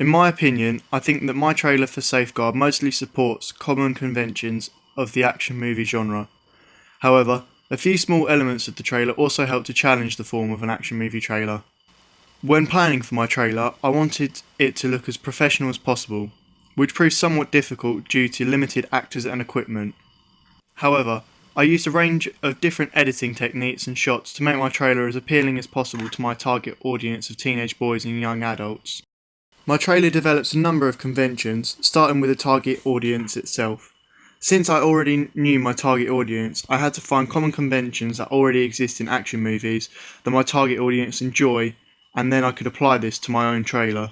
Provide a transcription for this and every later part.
In my opinion, I think that my trailer for Safeguard mostly supports common conventions of the action movie genre. However, a few small elements of the trailer also help to challenge the form of an action movie trailer. When planning for my trailer, I wanted it to look as professional as possible, which proved somewhat difficult due to limited actors and equipment. However, I used a range of different editing techniques and shots to make my trailer as appealing as possible to my target audience of teenage boys and young adults. My trailer develops a number of conventions, starting with the target audience itself. Since I already knew my target audience, I had to find common conventions that already exist in action movies that my target audience enjoy, and then I could apply this to my own trailer.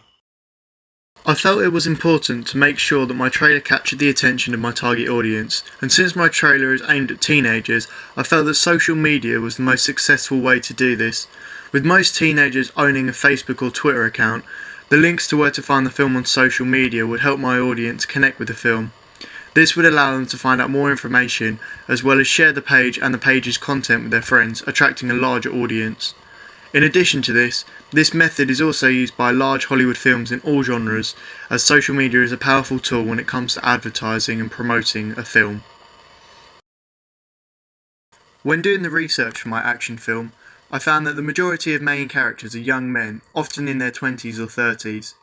I felt it was important to make sure that my trailer captured the attention of my target audience, and since my trailer is aimed at teenagers, I felt that social media was the most successful way to do this. With most teenagers owning a Facebook or Twitter account, the links to where to find the film on social media would help my audience connect with the film. This would allow them to find out more information, as well as share the page and the page's content with their friends, attracting a larger audience. In addition to this method is also used by large Hollywood films in all genres, as social media is a powerful tool when it comes to advertising and promoting a film. When doing the research for my action film, I found that the majority of main characters are young men, often in their 20s or 30s.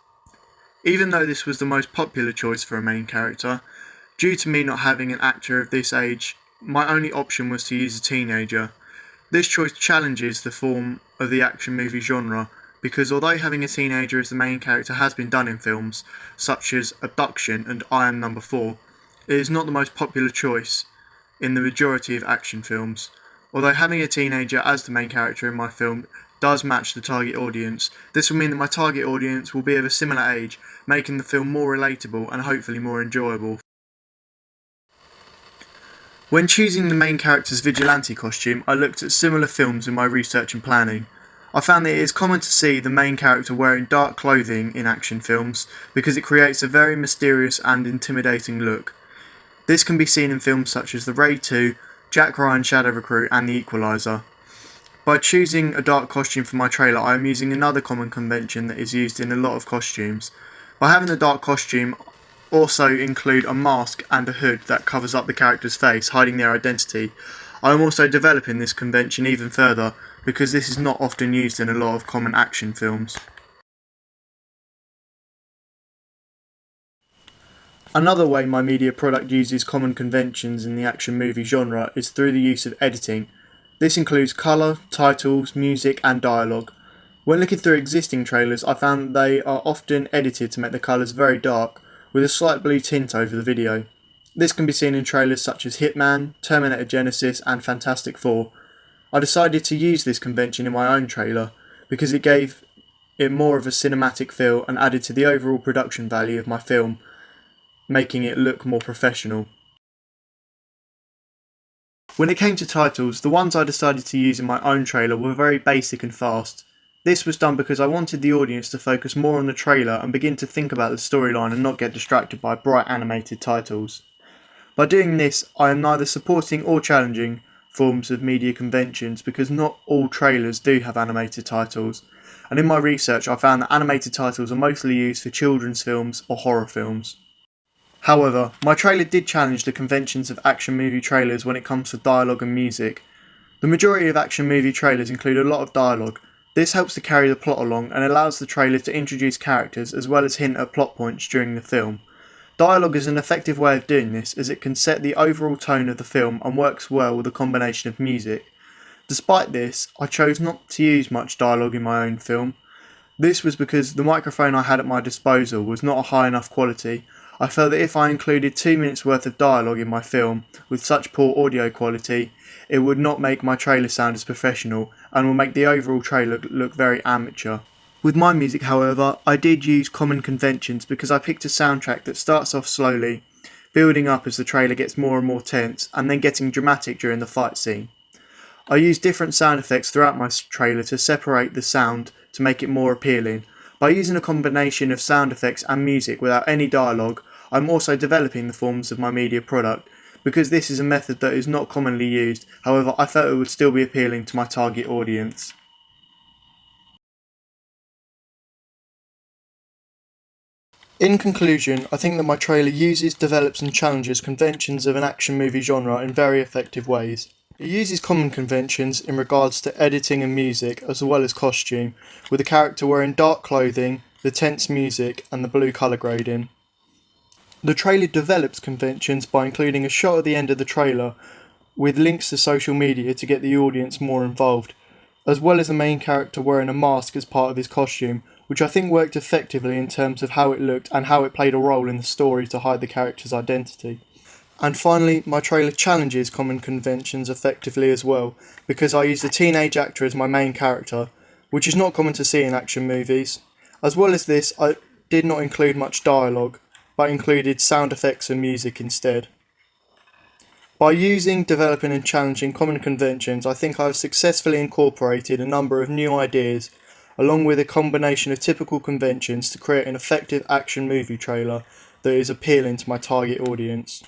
Even though this was the most popular choice for a main character, due to me not having an actor of this age, my only option was to use a teenager. This choice challenges the form of the action movie genre, because although having a teenager as the main character has been done in films, such as Abduction and I Am Number 4, it is not the most popular choice in the majority of action films. Although having a teenager as the main character in my film does match the target audience, this will mean that my target audience will be of a similar age, making the film more relatable and hopefully more enjoyable. When choosing the main character's vigilante costume, I looked at similar films in my research and planning. I found that it is common to see the main character wearing dark clothing in action films because it creates a very mysterious and intimidating look. This can be seen in films such as The Raid 2, Jack Ryan Shadow Recruit and The Equalizer. By choosing a dark costume for my trailer, I am using another common convention that is used in a lot of costumes. By having the dark costume also include a mask and a hood that covers up the character's face, hiding their identity, I am also developing this convention even further because this is not often used in a lot of common action films. Another way my media product uses common conventions in the action movie genre is through the use of editing. This includes colour, titles, music and dialogue. When looking through existing trailers, I found that they are often edited to make the colours very dark, with a slight blue tint over the video. This can be seen in trailers such as Hitman, Terminator Genisys and Fantastic Four. I decided to use this convention in my own trailer because it gave it more of a cinematic feel and added to the overall production value of my film, making it look more professional. When it came to titles, the ones I decided to use in my own trailer were very basic and fast. This was done because I wanted the audience to focus more on the trailer and begin to think about the storyline and not get distracted by bright animated titles. By doing this, I am neither supporting or challenging forms of media conventions because not all trailers do have animated titles, and in my research I found that animated titles are mostly used for children's films or horror films. However, my trailer did challenge the conventions of action movie trailers when it comes to dialogue and music. The majority of action movie trailers include a lot of dialogue. This helps to carry the plot along and allows the trailer to introduce characters as well as hint at plot points during the film. Dialogue is an effective way of doing this as it can set the overall tone of the film and works well with a combination of music. Despite this, I chose not to use much dialogue in my own film. This was because the microphone I had at my disposal was not a high enough quality. I felt that if I included 2 minutes worth of dialogue in my film with such poor audio quality, it would not make my trailer sound as professional and will make the overall trailer look very amateur. With my music, however, I did use common conventions because I picked a soundtrack that starts off slowly, building up as the trailer gets more and more tense and then getting dramatic during the fight scene. I used different sound effects throughout my trailer to separate the sound to make it more appealing. By using a combination of sound effects and music without any dialogue, I'm also developing the forms of my media product, because this is a method that is not commonly used. However, I felt it would still be appealing to my target audience. In conclusion, I think that my trailer uses, develops and challenges conventions of an action movie genre in very effective ways. It uses common conventions in regards to editing and music as well as costume, with the character wearing dark clothing, the tense music and the blue colour grading. The trailer develops conventions by including a shot at the end of the trailer with links to social media to get the audience more involved, as well as the main character wearing a mask as part of his costume, which I think worked effectively in terms of how it looked and how it played a role in the story to hide the character's identity. And finally, my trailer challenges common conventions effectively as well, because I used a teenage actor as my main character, which is not common to see in action movies. As well as this, I did not include much dialogue, but included sound effects and music instead. By using, developing and challenging common conventions, I think I have successfully incorporated a number of new ideas, along with a combination of typical conventions to create an effective action movie trailer that is appealing to my target audience.